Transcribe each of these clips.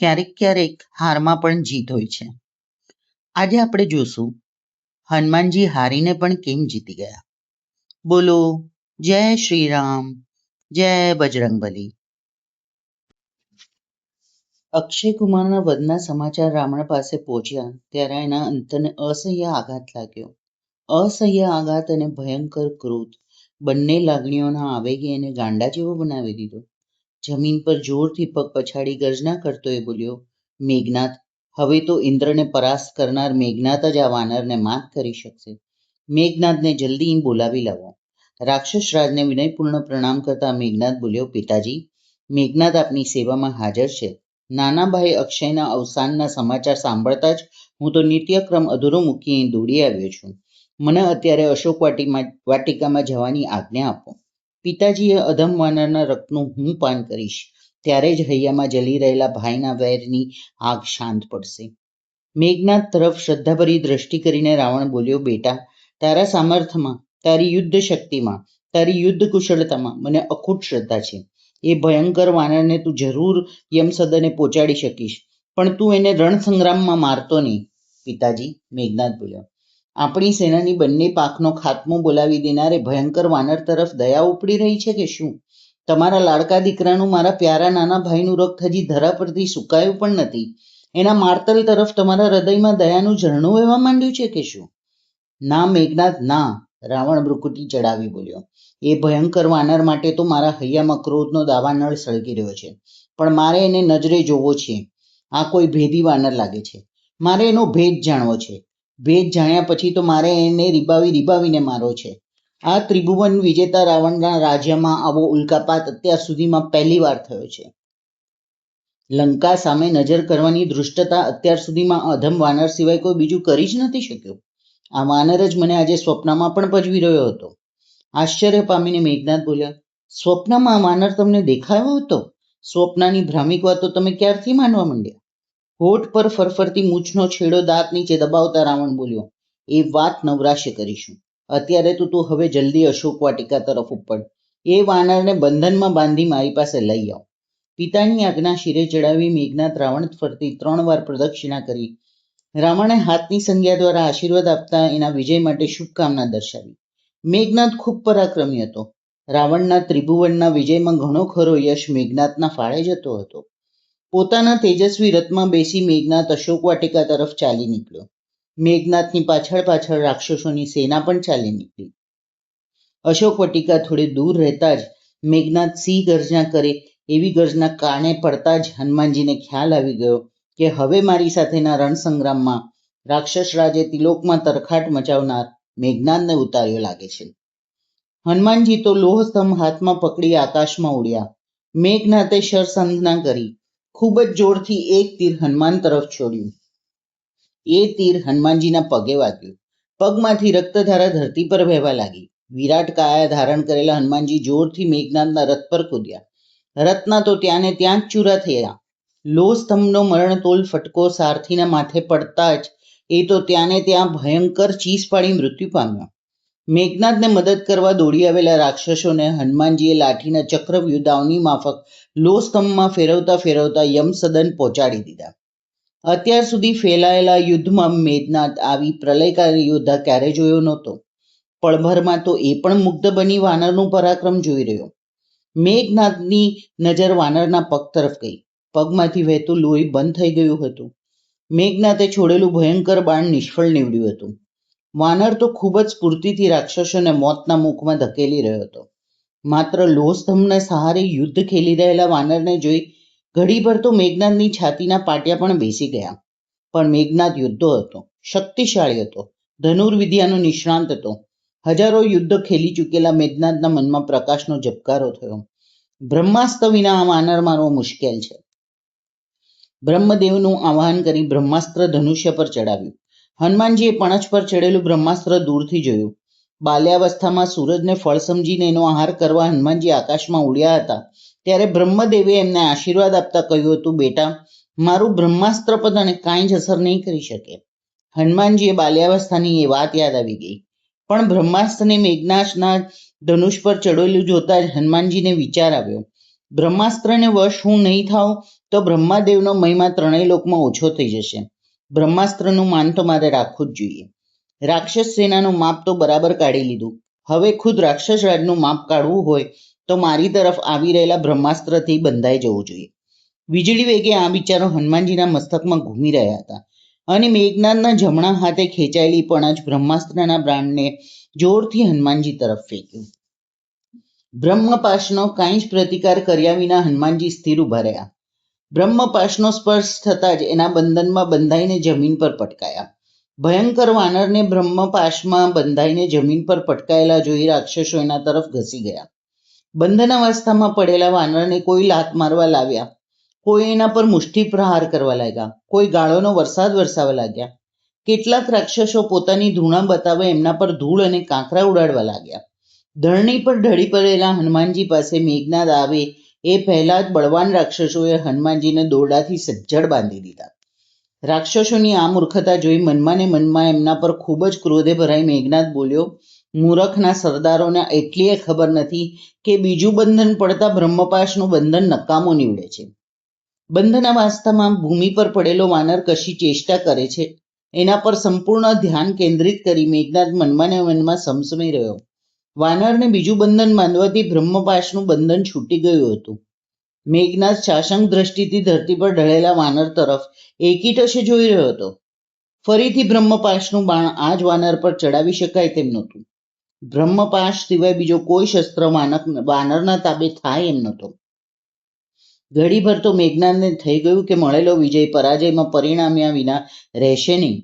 ક્યારેક ક્યારેક હારમાં પણ જીત હોય છે. આજે આપણે જોશું હનુમાનજી હારીને પણ કેમ જીતી ગયા. બોલો જય શ્રી રામ, જય બજરંગબલી. અક્ષય કુમારના વધના સમાચાર રાવણ પાસે પહોંચ્યા ત્યારે એના અંતરને અસહ્ય આઘાત લાગ્યો. અસહ્ય આઘાત અને ભયંકર ક્રોધ બંને લાગણીઓના આવેગે એને ગાંડા જેવો બનાવી દીધો. જમીન પર જોરથી પગ પછાડી ગર્જના કરતો એ બોલ્યો, મેઘનાથ, હવે તો ઇન્દ્રને પરાસ્ત કરનાર મેઘનાથ જ આ વાનરને માત કરી શકશે. મેઘનાથને જલ્દી બોલાવી લાવો. રાક્ષસ રાજને વિનયપૂર્ણ પ્રણામ કરતા મેઘનાથ બોલ્યો, પિતાજી, મેઘનાથ આપની સેવામાં હાજર છે. નાના ભાઈ અક્ષયના અવસાનના સમાચાર સાંભળતા જ હું તો નિત્યક્રમ અધૂરો મૂકી દોડી આવ્યો છું. મને અત્યારે અશોક વાટિકામાં જવાની આજ્ઞા આપો. પિતાજીએ અધમ વાનરના રક્તનું હું પાન કરીશ, ત્યારે જ હૈયામાં જલી રહેલા ભાઈના વેરની આગ શાંત પડશે. મેઘનાથ તરફ શ્રદ્ધાભરી દ્રષ્ટિ કરીને રાવણ બોલ્યો, બેટા, તારા સામર્થ્યમાં, તારી યુદ્ધ શક્તિમાં, તારી યુદ્ધ કુશળતામાં મને અખૂટ શ્રદ્ધા છે. એ ભયંકર વાનરને તું જરૂર યમસદને પહોંચાડી શકીશ, પણ તું એને રણસંગ્રામમાં મારતો નહીં. પિતાજી, મેઘનાથ બોલ્યો, આપણી સેનાની બંને પાંખનો ખાત્મો બોલાવી દેનારે ભયંકર વાનર તરફ દયા ઉપડી રહી છે કે શું? તમારા લાડકા દીકરાનું, મારા પ્યારા નાના ભાઈનું રક્ત હજી ધરા પરથી સુકાયું પણ નથી. એના મારતલ તરફ તમારા હૃદયમાં દયાનું ઝરણું વહેવા માંડ્યું છે કે શું? ના મેઘનાથ, ના, રાવણ ભ્રુકુટી ચડાવી બોલ્યો. એ ભયંકર વાનર માટે તો મારા હૈયામાં ક્રોધનો દાવાનળ સળગી રહ્યો છે, પણ મારે એને નજરે જોવો છે. આ કોઈ ભેદી વાનર લાગે છે. મારે એનો ભેદ જાણવો છે. ભેદ જાણ્યા પછી તો મારે એને રીબાવીને મારો છે. આ ત્રિભુવન વિજેતા રાવણના રાજ્યમાં આવો ઉલ્કાપાત અત્યાર સુધીમાં પહેલી વાર થયો છે. લંકા સામે નજર કરવાની દૃષ્ટતા અત્યાર સુધીમાં અધમ વાનર સિવાય કોઈ બીજું કરી જ નથી શક્યું. આ વાનર જ મને આજે સ્વપ્નમાં પણ પજવી રહ્યો હતો. આશ્ચર્ય પામીને મેઘનાથ બોલ્યા, સ્વપ્નમાં આ વાનર તમને દેખાયો હતો? સ્વપ્નની ભ્રામિક વાતો તમે ક્યારથી માનવા માંડ્યા? હોઠ પર ફરફરતી મૂછનો છેડો દાંત નીચે દબાવતા રાવણ બોલ્યો, એ વાત નવરાશે કરીશું. અત્યારે તો તું હવે જલ્દી અશોક વાટિકા તરફ ઉપડ. એ વાનરને બંધનમાં બાંધી મારી પાસે લઈ આવ. પિતાની આજ્ઞા શિરે ચડાવી મેઘનાથ રાવણ ફરતી 3 વાર પ્રદક્ષિણા કરી. રાવણે હાથની સંજ્ઞા દ્વારા આશીર્વાદ આપતા એના વિજય માટે શુભકામના દર્શાવી. મેઘનાથ ખૂબ પરાક્રમી હતો. રાવણના ત્રિભુવનના વિજયમાં ઘણો ખરો યશ મેઘનાથના ફાળે જતો હતો. પોતાના તેજસ્વી રથમાં બેસી મેઘનાથ અશોક વાટિકા તરફ ચાલી નીકળ્યો. મેઘનાથની પાછળ પાછળ રાક્ષસોની સેના પણ ચાલી નીકળી. અશોક વાટિકા થોડી દૂર રહેતા જ મેઘનાથ સિંહ ગર્જના કરે એવી ગર્જના કાને પડતા જ હનુમાનજીને ખ્યાલ આવી ગયો કે હવે મારી સાથેના રણસંગ્રામમાં રાક્ષસ રાજે તિલોકમાં તરખાટ મચાવનાર મેઘનાથને ઉતાર્યો લાગે છે. હનુમાનજી તો લોહસ્તંભ હાથમાં પકડી આકાશમાં ઉડ્યા. મેઘનાથે શરસંધના કરી. ખૂબ જ જોરથી એક તીર હનુમાન તરફ છોડ્યું. એ તીર હનુમાનજીના પગે વાગ્યું. પગમાંથી રક્તધારા ધરતી પર વહેવા લાગી. વિરાટ કાયા ધારણ કરેલા હનુમાનજી જોરથી મેઘનાથના રથ પર કૂદ્યા. રથના તો ત્યાં ને ત્યાં જ ચૂરા થયા. લોહસ્તંભનો મરણતોલ ફટકો સારથીના માથે પડતા જ એ તો ત્યાં ને ત્યાં ભયંકર ચીસ પાડી મૃત્યુ પામ્યો. મેઘનાથને મદદ કરવા દોડી આવેલા રાક્ષસોને હનુમાનજીએ લાઠીના ચક્રવ્યૂહ દાવની માફક લોહસ્તંભમાં ફેરવતા ફેરવતા યમસદન પહોંચાડી દીધા. અત્યાર સુધી ફેલાયેલા યુદ્ધમાં મેઘનાથ આવી પ્રલયકારી યોદ્ધા ક્યારે જોયો નહોતો. પળભરમાં તો એ પણ મુગ્ધ બની વાનરનું પરાક્રમ જોઈ રહ્યો. મેઘનાથની નજર વાનરના પગ તરફ ગઈ. પગમાંથી વહેતું લોહી બંધ થઈ ગયું હતું. મેઘનાથે છોડેલું ભયંકર બાણ નિષ્ફળ નીવડ્યું હતું. વાનર તો ખૂબ જ સ્ફૂર્તિથી રાક્ષસોને મોતના મુખમાં ધકેલી રહ્યો હતો. માત્ર લોહસ્તંભને સહારે યુદ્ધ ખેલી રહેલા વાનરને જોઈ ઘડીભર તો મેઘનાથની છાતીના પાટિયા પણ બેસી ગયા. પણ મેઘનાથ યોદ્ધો હતો, શક્તિશાળી હતો, ધનુર્વિદ્યાનો નિષ્ણાંત હતો. હજારો યુદ્ધ ખેલી ચૂકેલા મેઘનાથના મનમાં પ્રકાશનો ઝબકારો થયો. બ્રહ્માસ્ત્ર વિના આ વાનર મારવો મુશ્કેલ છે. બ્રહ્મદેવનું આવાહન કરી બ્રહ્માસ્ત્ર ધનુષ્ય પર ચડાવ્યું. હનુમાનજીએ પણછ પર ચડેલું બ્રહ્માસ્ત્ર દૂરથી જોયું. બાલ્યાવસ્થામાં સૂરજને ફળ સમજીને એનો આહાર કરવા હનુમાનજી આકાશમાં ઉડ્યા હતા ત્યારે બ્રહ્મદેવે એમને આશીર્વાદ આપતા કહ્યું હતું, બેટા, મારું બ્રહ્માસ્ત્ર પર તને કાંઈ જ અસર નહીં કરી શકે. હનુમાનજીએ બાલ્યાવસ્થાની એ વાત યાદ આવી ગઈ. પણ બ્રહ્માસ્ત્રને મેઘનાથના ધનુષ પર ચડેલું જોતા જ હનુમાનજીને વિચાર આવ્યો. બ્રહ્માસ્ત્રને વશ હું નહીં થાઉં તો બ્રહ્માદેવનો મહિમા ત્રણેય લોકમાં ઓછો થઈ જશે. બ્રહ્માસ્ત્રનું માન તો મારે રાખવું જ જોઈએ. રાક્ષસ સેનાનું માપ તો બરાબર કાઢી લીધું. હવે ખુદ રાક્ષસ રાજનું માપ કાઢવું હોય તો મારી તરફ આવી રહેલા બ્રહ્માસ્ત્રથી બંધાઈ જવું જોઈએ. વીજળી વેગે આ વિચારો હનુમાનજીના મસ્તકમાં ઘૂમી રહ્યા હતા અને મેઘનાદના જમણા હાથે ખેંચાયેલી પણ જ બ્રહ્માસ્ત્રના બાણને જોરથી હનુમાનજી તરફ ફેંક્યું. બ્રહ્મપાશનો કાંઈ જ પ્રતિકાર કર્યા વિના હનુમાનજી સ્થિર ઉભા રહ્યા. બ્રહ્મપાશનો સ્પર્શ થતાં જ એના બંધનમાં બંધાઈને જમીન પર પટકાયા. ભયંકર વાનરને બ્રહ્મપાશમાં બંધાઈને જમીન પર પટકાયેલા જોઈ રાક્ષસો એના તરફ ઘસી ગયા. બંધનાવસ્થામાં પડેલા વાનરને કોઈ લાત મારવા લાવ્યા, કોઈ એના પર મુષ્ટિ પ્રહાર કરવા લાગ્યા, કોઈ ગાળોનો વરસાદ વરસાવવા લાગ્યા. કેટલાક રાક્ષસો પોતાની ધૂણા બતાવે એમના પર ધૂળ અને કાંકરા ઉડાડવા લાગ્યા. ધરણી પર ઢળી પડેલા હનુમાનજી પાસે મેઘનાદ આવે એ પહેલા જ બળવાન રાક્ષસોએ હનુમાનજીને દોરડાથી સજ્જડ બાંધી દીધા. રાક્ષસોની આ મૂર્ખતા જોઈ મનમાં ને મનમાં એમના પર ખૂબ જ ક્રોધે ભરાઈ મેઘનાદ બોલ્યો, મૂરખના સરદારોને એટલીય ખબર નથી કે બીજું બંધન પડતા બ્રહ્મપાશનું બંધન નકામું નીવડે છે. બંધનાવસ્થામાં ભૂમિ પર પડેલો વાનર કશી ચેષ્ટા કરે છે એના પર સંપૂર્ણ ધ્યાન કેન્દ્રિત કરી મેઘનાદ મનમાં ને મનમાં સમસમી રહ્યો. વાનરને બીજું બંધન બાંધવાથી બ્રહ્મપાશનું બંધન છૂટી ગયું હતું. મેઘનાદ શાસંક દ્રષ્ટિથી ધરતી પર ઢળેલા વાનર તરફ એકીટશે જોઈ રહ્યો હતો. ફરીથી બ્રહ્મપાશનું બાણ આ જ વાનર પર ચડાવી શકાય તેમ નહોતું. બ્રહ્મપાશ સિવાય બીજો કોઈ શસ્ત્ર વાનરના તાબે થાય એમ નહોતો. ઘડીભર તો મેઘનાદને થઈ ગયું કે મળેલો વિજય પરાજયમાં પરિણામ્યા વિના રહેશે નહીં.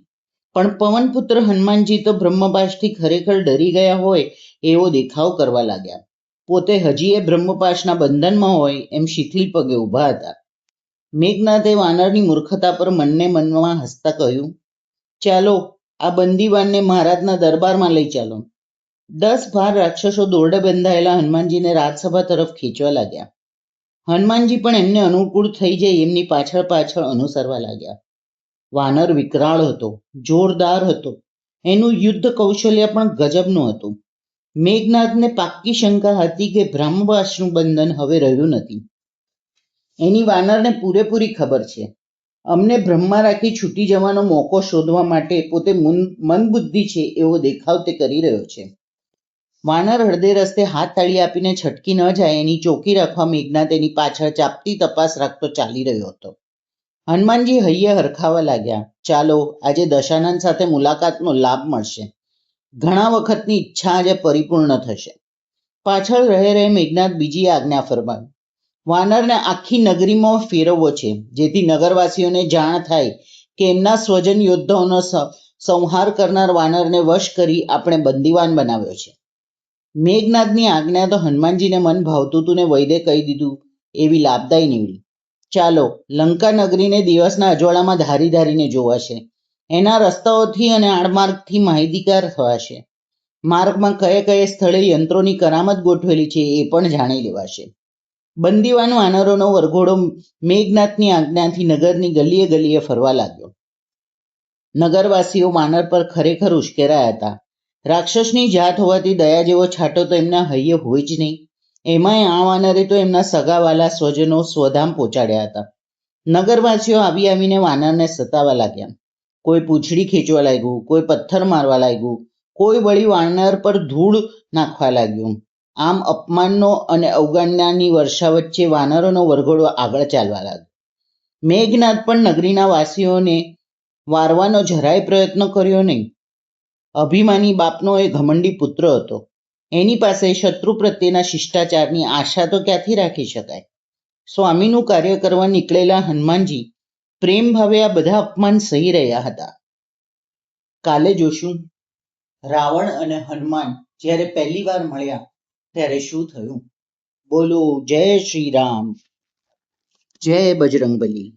પણ પવનપુત્ર હનુમાનજી તો બ્રહ્મપાશથી ખરેખર ડરી ગયા હોય એવો દેખાવ કરવા લાગ્યા. પોતે હજી એ બ્રહ્મપાશના બંધનમાં હોય એમ શીતલી પગે ઊભા હતા. મેઘનાથે વાનરની મૂર્ખતા પર મનને મનમાં હસતા કહ્યું, ચાલો આ બંદીવાનને મહારાજના દરબારમાં લઈ ચાલો. 10-12 રાક્ષસો દોરડે બંધાયેલા હનુમાનજીને રાજસભા તરફ ખેંચવા લાગ્યા. હનુમાનજી પણ એમને અનુકૂળ થઈ જાય એમની પાછળ પાછળ અનુસરવા લાગ્યા. વાનર વિકરાળ હતો, જોરદાર હતો, એનું યુદ્ધ કૌશલ્ય પણ ગજબનું હતું. મેઘનાથને પાક્કી શંકા હતી કે બ્રહ્મપાશનું બંધન હવે રહ્યું નથી. એની વાનરને પૂરેપૂરી ખબર છે. અમને બ્રહ્મા રાખી છૂટી જવાનો મોકો શોધવા માટે પોતે મંદબુદ્ધિ છે એવો દેખાવ તે કરી રહ્યો છે. વાનર અડધે રસ્તે હાથ તાળી આપીને છટકી ન જાય એની ચોકી રાખવા મેઘનાથ એની પાછળ ચાપતી તપાસ રાખતો ચાલી રહ્યો હતો. હનુમાનજી હૈયે હરખાવા લાગ્યા. ચાલો આજે દશાનંદ સાથે મુલાકાતનો લાભ મળશે. ઘણા વખતની ઈચ્છા આજે પરિપૂર્ણ થશે. પાછળ રહે મેઘનાથ બીજી આજ્ઞા ફરમાવી. વાનરને આખી નગરીમાં ફેરવવો છે જેથી નગરવાસીઓને જાણ થાય કે એમના સ્વજન યોદ્ધાઓનો સંહાર કરનાર વાનરને વશ કરી આપણે બંદીવાન બનાવ્યો છે. મેઘનાથની આજ્ઞા તો હનુમાનજીને મન ભાવતું હતું ને વૈદે કહી દીધું એવી લાભદાયી નીવડી. ચાલો લંકા નગરીને દિવસના અજવાળામાં ધારી ધારીને જોવાશે. એના રસ્તાઓથી અને આડમાર્ગથી માહિતીગાર થવાશે. માર્ગમાં કયે કયે સ્થળે યંત્રોની કરામત ગોઠવેલી છે એ પણ જાણી લેવાશે. બંદીવાન વાનરોનો વરઘોડો મેઘનાથની આજ્ઞાથી નગરની ગલીએ ગલીએ ફરવા લાગ્યો. નગરવાસીઓ વાનર પર ખરેખર ઉશ્કેરાયા હતા. રાક્ષસની જાત હોવાથી દયા જેવો છાંટો તો એમના હૈયે હોય જ નહીં. એમાંય આ વાનરે તો એમના સગાવાલા સ્વજનો સ્વધામ પહોંચાડ્યા હતા. નગરવાસીઓ આવી આવીને વાનરને સતાવા લાગ્યા. કોઈ પૂંછડી ખેંચવા લાગ્યું, કોઈ પથ્થર મારવા લાગ્યું, કોઈ વળી વાનર પર ધૂળ નાખવા લાગ્યું. આમ અપમાનનો અને અવગણનાની વર્ષા વચ્ચે વાનરોનો વરઘોડો આગળ ચાલવા લાગ્યો. મેઘનાથ પણ નગરીના વાસીઓને વારવાનો જરાય પ્રયત્ન કર્યો નહીં. અભિમાની બાપનો એ ઘમંડી પુત્ર હતો. એની પાસે શત્રુ પ્રત્યેના શિષ્ટાચારની આશા તો ક્યાંથી રાખી શકાય? સ્વામીનું કાર્ય કરવા નીકળેલા હનુમાનજી પ્રેમ ભાવે આ બધા અપમાન સહી રહ્યા હતા. કાલે જોશું રાવણ અને હનુમાન જ્યારે પહેલી વાર મળ્યા ત્યારે શું થયું. બોલો જય શ્રી રામ, જય બજરંગબલી.